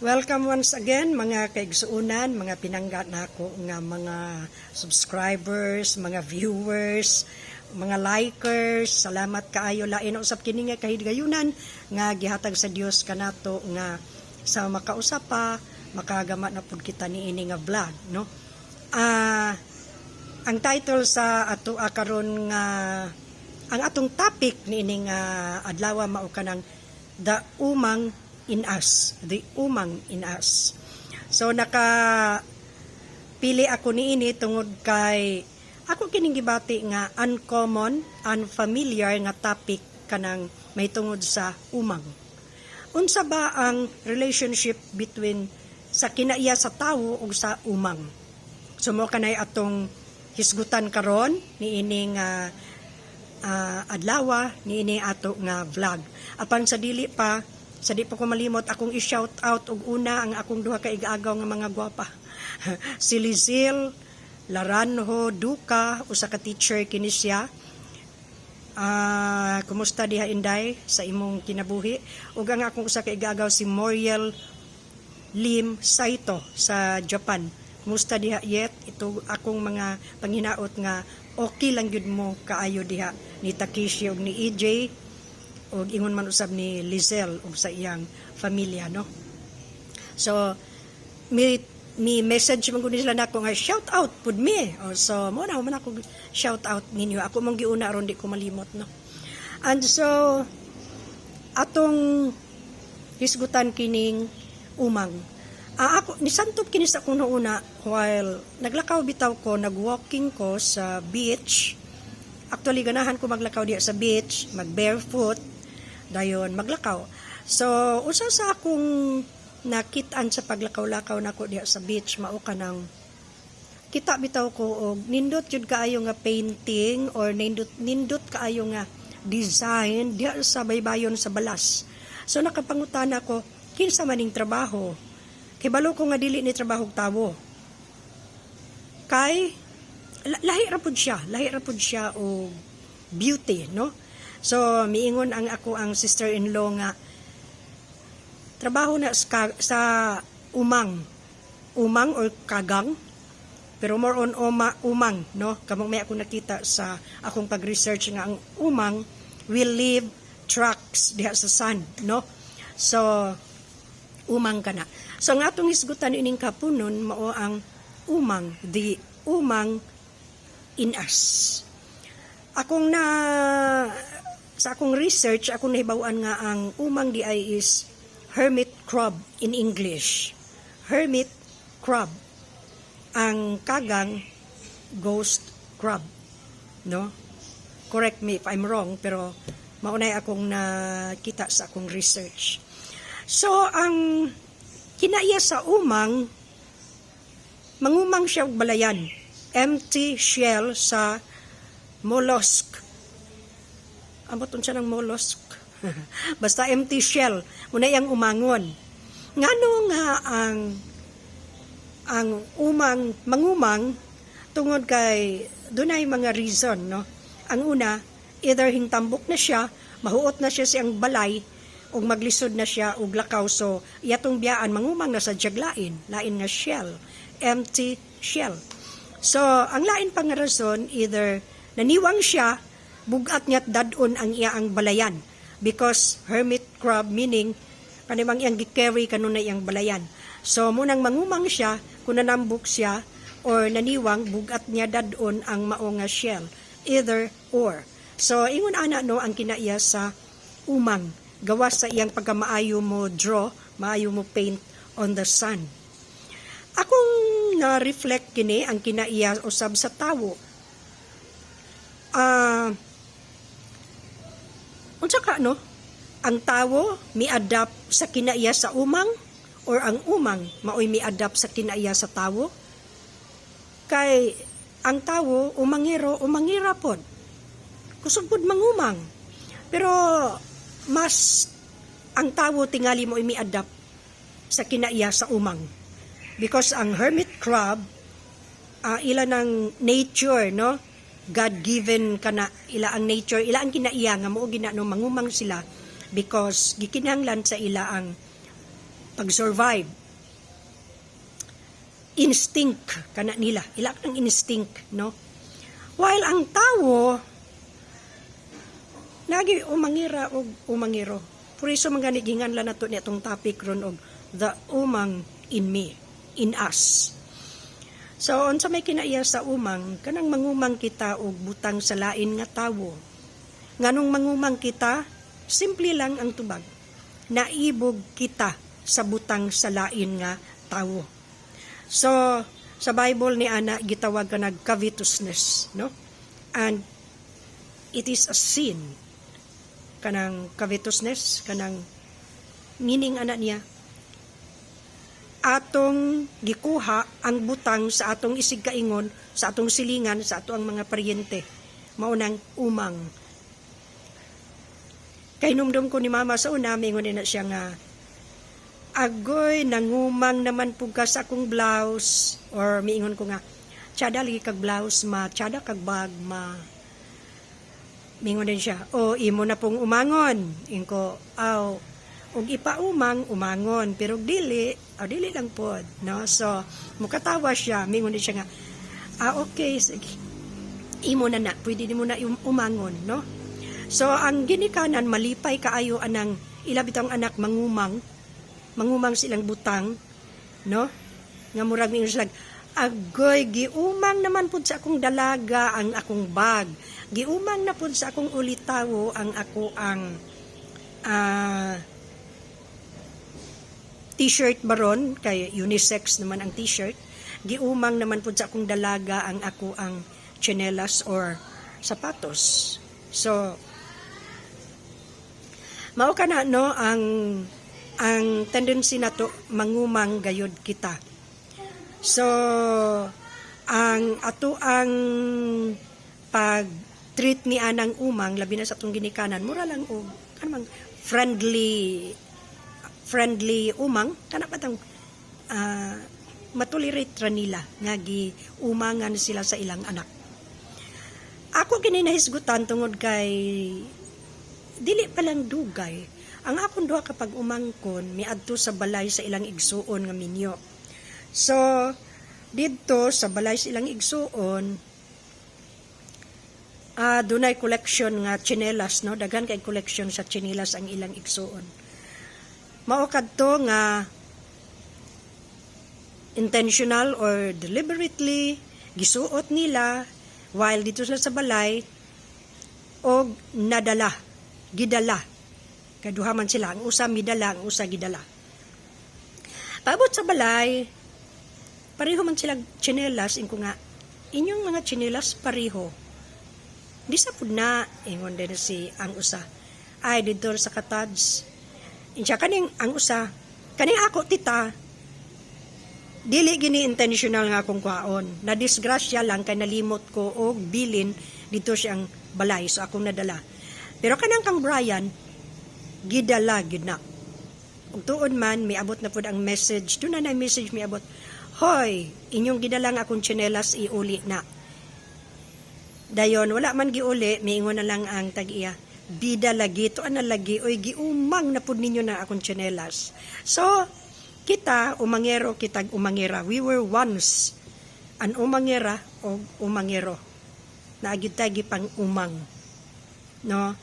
Welcome once again mga kaigsuunan, mga pinangga nako nga mga subscribers, mga viewers, mga likers. Salamat kaayo lain usab kini nga kahigayunan nga gihatag sa Dios kanato nga sa makausap pa makagama na pud kita niini nga vlog, no? Ang title sa ato karon nga ang atong topic niini nga adlaw mao kanang the umang in us, the umang in us. So nakapili ako niini tungod kay ako kining gibati nga uncommon, unfamiliar nga topic kanang may tungod sa umang. Unsa ba ang relationship between sa kinaiya sa tawo ug sa umang? So mo kanay atong hisgutan karon niini nga adlaw niini ato nga vlog. Apan sa di pa ko malimot akong i-shout out og una ang akong duha ka igagaw nga mga gwapa. Si Lizelle Laranjo Duca, usa ka teacher kini siya. Kumusta diha Inday sa imong kinabuhi? Ug ang akong usa ka igagaw si Moriel Lim Saito sa Japan. Kumusta diha yet? Ito akong mga panghinaot nga okay lang gyud mo kaayo diha ni Takeshi ug ni EJ. O ingon man usab ni Lizelle ug sa iyang pamilya, no? So mi message man gud sila nako nga shout out pud me. So mo na man ako shout out ninyo. Ako mong giuna aron di ko malimot, no? And so atong hisgutan kining umang. Ako nisantop kini sa akong una while naglakaw bitaw ko, nagwalking ko sa beach. Actually ganahan ko maglakaw diya sa beach, mag barefoot dayon maglakaw. So usa sa akong nakitaan sa paglakaw-lakaw nako diha sa beach mao kanang kita bitaw ko og nindot jud kaayo nga painting or nindot kaayo nga design diha sa baybayon sa balas. So nakapangutana ko kinsa maning trabaho? Kibalo ko nga dili ni trabaho tawo. Kay lahi ra pud siya og beauty, no? So miingon ang ako ang sister-in-law nga trabaho na sa umang or kagang, pero more on umang, no? Kamong may ako nakita sa akong pag-research nga ang umang will leave tracks diha sa sun, no? So umang kana. So ang atong hisgutan ining kapunon mao ang umang, the umang in us. Sa akong research, akong nahibawan nga ang umang di ay is hermit crab in English. Hermit crab. Ang kagang, ghost crab. No? Correct me if I'm wrong, pero maunay akong nakita sa akong research. So, ang kinaiya sa umang, mangumang siya og balayan. Empty shell sa mollusk. Amot siya ng mollusk. Basta empty shell. Muna yung umangon. Ngano nga ang umang, mangumang, tungod kay dunay mga reason, no? Ang una, either hintambok na siya, mahuot na siya siyang balay, o maglisod na siya og lakaw. So, iyatong biyaan, mangumang na sa jaglain, lain nga shell, empty shell. So, ang lain pang rason, either naniwang siya, bugat niya't dadon ang iyang balayan. Because hermit crab meaning, kanimang iyang gikerry kanunay iyang balayan. So, munang mangumang siya, kung nanambok siya, or naniwang, bugat niya dadon ang mao nga shell. Either or. So, ingon ana no, ang kinaiya sa umang. Gawas sa iyang pagkamaayo mo draw, maayo mo paint on the sun. Akong na-reflect kini ang kinaiya usab sa tawo. Unsa ka no? Ang tawo mi-adapt sa kinaiya sa umang or ang umang maoy mi-adapt sa kinaiya sa tawo? Kay ang tawo umangira pod. Kusog pod mangumang. Pero mas ang tawo tingali mo mi-adapt sa kinaiya sa umang. Because ang hermit crab ila ng nature, no? God-given kana ila ang nature, ila ang kinaiya nga mao ginano mangumang sila because gikinahanglan sa ila ang pag-survive. Instinct kana nila, ila ang instinct, no? While ang tao lagi umangira og umangiro. Por iso man gani ginganlan nato ni atong topic ron og the umang in me, in us. So unsa may kinaiya sa umang, kanang mangumang kita og butang sa lain nga tawo. Nganong mangumang kita, simple lang ang tubag. Naibog kita sa butang sa lain nga tawo. So sa Bible ni ana gitawag kanang covetousness, no? And it is a sin. Kanang covetousness, kanang meaning ana niya, atong gikuha ang butang sa atong isig kaingon, sa atong silingan, sa atong mga paryente. Maunang umang. Kay numdum ko ni mama sa una, mingon na siya nga, agoy, nangumang naman po ka sa akong blouse. Or miingon ko nga, tsada lagi kag blouse ma, tsada kag bag ma. Mingon din siya, o imo na pong umangon. Inko, og ipaumang, umangon. Pero dili lang po. No? So, mukatawa siya. Mingon din siya nga, okay, sige. Imo na na, pwede mo na umangon. No? So, ang ginikanan, malipay kaayo anang ilabitang anak mangumang silang butang. No? Nga murag mingon sila, agoy, giumang naman po sa akong dalaga ang akong bag. Giumang na po sa akong ulitawo ang ako ang t-shirt baron, kay unisex naman ang t-shirt. Giumang naman po sa akong dalaga ang ako ang tsinelas or sapatos. So, mao ka na, no, ang tendency na to, mangumang gayod kita. So, ang ato ang pag-treat ni anang umang, labi na sa atong ginikanan, mura lang o, kanang friendly umang, kana patang matolerate ra nila, nga umangan sila sa ilang anak. Ako kininahisgutan tungod kay, dili palang dugay, ang akong duha kapag umangkon, miadto sa balay sa ilang igsuon nga minyo. So, dito sa balay silang igsuon, dunay collection nga tsinelas, no? Daghan kay collection sa tsinelas ang ilang igsuon. Mao kadto nga intentional or deliberately gisuot nila while dito sila sa balay og gidala. Kaduha man sila, ang usa midala, ang usa gidala. Paabot sa balay, pareho man sila tsinelas, inko nga, inyong mga tsinelas pareho. Di sa pud na, ingon din si ang usa. Ay, dito sa katads. Insya kaning ang usa, kaning ako tita, dili gini intentional nga akong kwaon. Na disgrasya lang kay nalimot ko og bilin dito siyang balay, so akong nadala. Pero kanang kang Brian, gidala gid na. Ug tuod man miabot na pud ang message, doon na message miabot. Hoy, inyong gidala nga akong tsinelas iuli na. Dayon wala man giuli, miingon na lang ang tag-iya. Bida lagi to ana lagi oy giumang na pud ninyo na akong tsinelas. So kita umangero kitag umangera. We were once an umangera o umangero. Naagid tagi pang umang. No?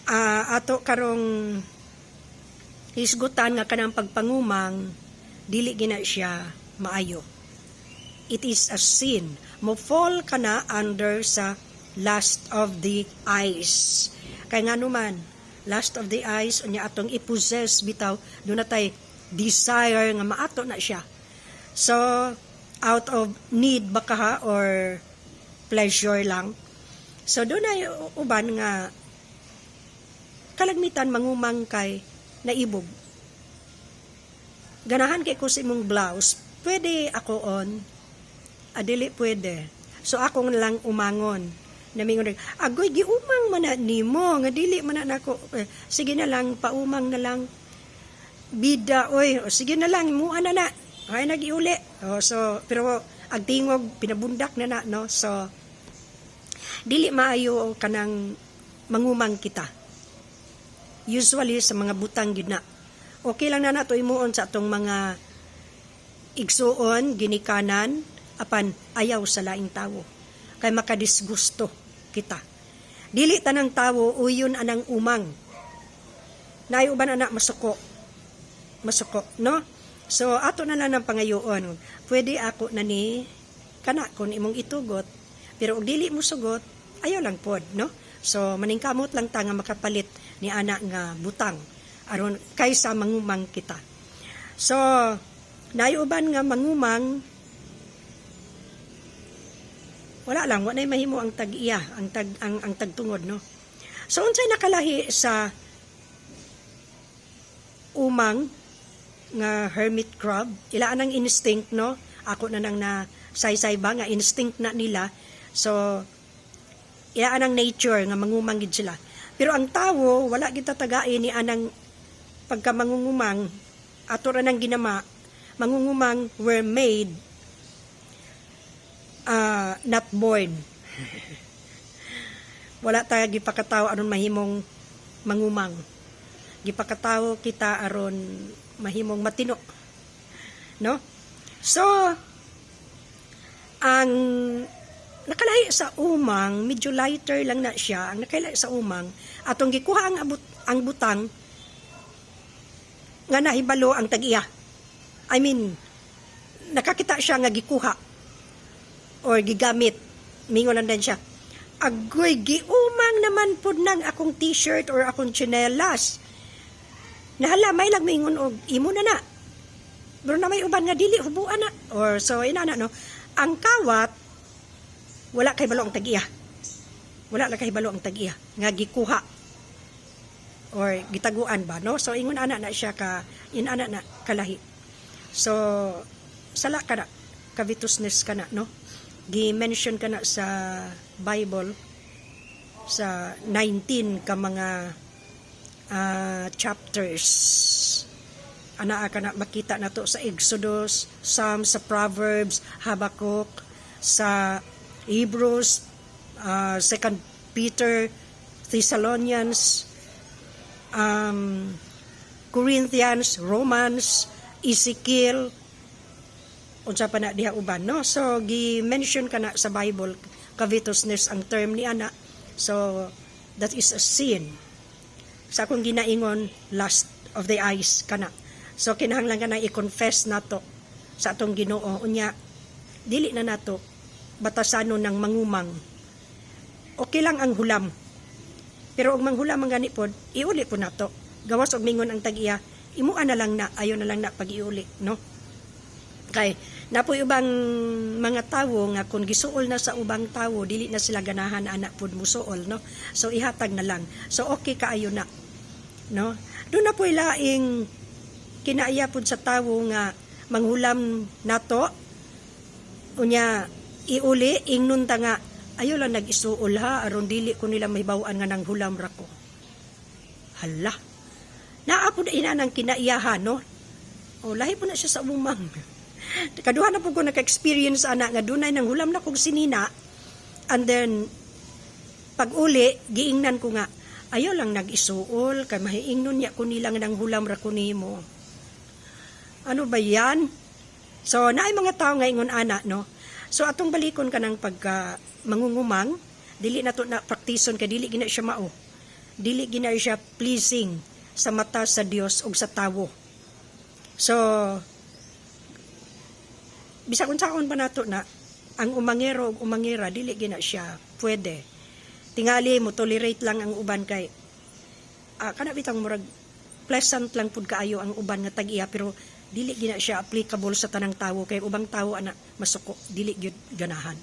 Ato karong hisgutan nga kanang pagpangumang dili gina siya maayo. It is a sin. Mo fall ka na under sa lust of the eyes. Kaya nga naman, lust of the eyes, unya atong ipossess bitaw, doon na tayo desire nga maato na siya. So, out of need baka ha, or pleasure lang. So, doon na uban nga kalagmitan mangumang kay naibog. Ganahan kay ko sa imong blouse, pwede ako on, adili pwede. So akong lang umangon. Namingon rin, agoy giumang man na nimo, nga dili man na nako. Sige na lang, paumang na lang. Bida, oy, sige na lang, imuan na. Ay nagiuli. So, pero agtingog, pinabundak na, no? So, dili maayo kanang mangumang kita. Usually sa mga butang gid na. Okay lang na nato imuon sa atong mga igsuon, ginikanan, apan ayaw sa laing tawo. Kay makadisgusto kita. Dili tanang tawo uyon anang umang. Naay uban anak masuko. Masuko, no? So ato na lang ang pangayoon. Pwede ako na ni kana kun imong itugot, pero og dili mo sugot, ayaw lang pod, no? So maningkamot lang ta nga makapalit ni ana nga butang aron kaysa mangumang kita. So naay uban nga mangumang, wala lang, wala mahimo ang tag-iya, ang tagtungod, no? So unsay nakalahi sa umang nga hermit crab, ila anang instinct, no? Ako na nang na say ba nga instinct na nila. So ila anang nature nga mangumang gid sila. Pero ang tawo wala gid tatagain ni anang pagka mangungumang, ato ra nang ginama, mangungumang were made, not born. Wala tayo gipakatawo aron mahimong mangumang. Gipakatawo kita aron mahimong matino, no? So ang nakalahi sa umang, medyo lighter lang na siya. Ang nakalahi sa umang, atong gikuha ang butang nga nahibalo ang tag-iya. I mean, nakakita siya nga gikuha or gigamit. Mingon lang din siya. Agoy, giumang naman po nang akong t-shirt or akong tsinelas. Nahala, may lang mingon og imo na na. Pero na may uban nga dili, hubuan na. Or so, inana, no? Ang kawat, wala kay balo ang tag-iya. Wala lang kay balo ang tag-iya. Nga gikuha. Or gitaguan ba, no? So, ingon ana na siya inana na kalahi. So, sala ka na. Covetousness ka na, no? Gi-mention ka na sa Bible sa 19 ka mga chapters. Ana ka na makita na to sa Exodus, Psalms, sa Proverbs, Habakkuk, sa Hebrews, 2 Peter, Thessalonians, Corinthians, Romans, Ezekiel, unsa pa na diha uban, no? So gi-mention ka na sa Bible, covetousness ang term ni ana. So that is a sin. Sa akong ginaingon, lust of the eyes kana. So kinahanglan ka na i-confess nato sa atong Ginoo. Unya dili na nato batasanon ng mangumang. Okay lang ang hulam. Pero og manghulam ang gani pod, iuli po nato. Gawas og mingon ang tag-iya, imuan na lang na, ayo na lang na pag-iuli, no? Kay napoy ubang mga tawo nga kung gisuol na sa ubang tawo, dili na sila ganahan anak pod musuol, no? So ihatag na lang. So okay kaayo na, no? Doon na po'y laing kinaiya pod sa tawo nga manghulam nato. Unya iuli ingnon ta nga ayo lang nag-isuol ha aron dili ko nila mahibaw-an nga nang hulam ra ko. Hala. Naa pod ina nang kinaiyahan, no? O lahi po na siya sa umang. Kaduha na po ko naka-experience ana nga dunay nang hulam na kog sinina, and then pag uli giingnan ko nga ayaw lang nag-isuol kay mahiingnon niya ko nila nga nang hulam ra ko nimo. Ano ba yan? So naay mga tao nga ingon ana, no? So atong balikon ka ng pagka mangungumang, dili na to na praktison kay dili gina siya mao. Dili gina siya pleasing sa mata sa Dios ug sa tawo. So bisag unsaon pa nato na ang umangero ug umangera dili gina siya pwede. Tingali mo tolerate lang ang uban kay kana bitang murag pleasant lang pud kaayo ang uban nga tag-iya, pero dili gina siya applicable sa tanang tawo kay ubang tawo ana masuko dili gyud ganahan.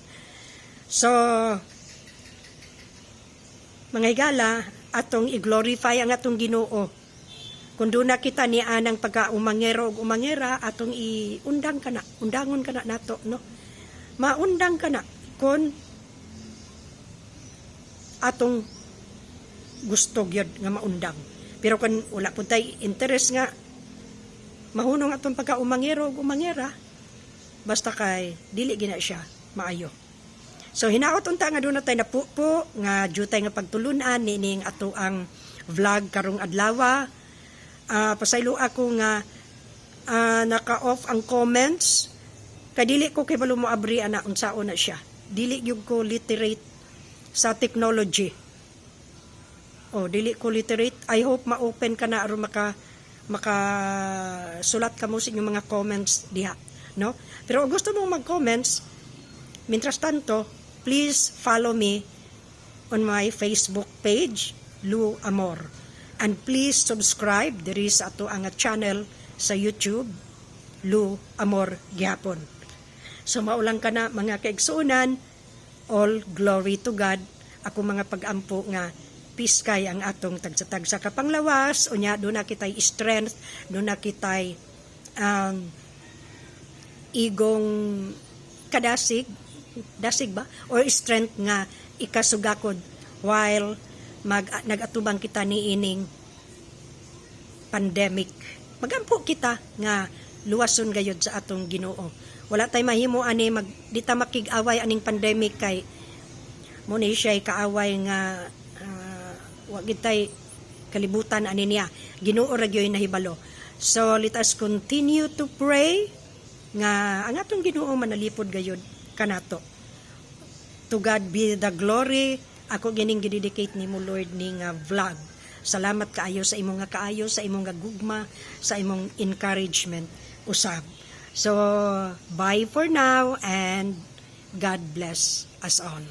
So mga higala, atong i-glorify ang atong Ginoo. Kung doon na kita ni anang pagka-umangero o umangera, atong iundang ka na, undangon ka na nato, no? Maundang ka na kung atong gusto gyud nga maundang. Pero kung wala po tayo interest nga, mahunong atong pagka-umangero o umangera, basta kay dili gina siya maayo. So hinaot unta nga doon na tayo napupo nga jutay nga pagtulunan nining ato ang vlog karong adlaw. pasaylo ako nga naka-off ang comments. Kadili ko kay balo mo abri ana unsaon na siya. Dili gyud ko literate sa technology. Dili ko literate. I hope ma-open ka na aron maka sulat ka mo sa inyong mga comments diha, no? Pero kung gusto mo mag-comments, mientras tanto, please follow me on my Facebook page, Lou Amor. And please subscribe. There is ato ang channel sa YouTube, Lou Amor Gyapon. So maulang ka na mga kaigsunan, all glory to God. Ako mga pag-ampo nga peace kay ang atong tagsa-tagsa kapanglawas, unya doon na kitay strength, doon na kitay igong kadasig, dasig ba? Or strength nga ikasugakod while nagatubang kita ni ining pandemic. Magampo kita nga luwason gayud sa atong Ginoo. Wala tay mahimo ani di ta makig-away aning pandemic kay mo ni siya kaaway nga wa gitay kalibutan ani niya. Ginoo ra gyoy nahibalo. So let us continue to pray nga ang atong Ginoo manalipod gayud kanato. To God be the glory. Ako gining gidedicate nimo Lord ning vlog. Salamat kaayo sa imong nga kaayo, sa imong nga gugma, sa imong encouragement usab. So bye for now and God bless us all.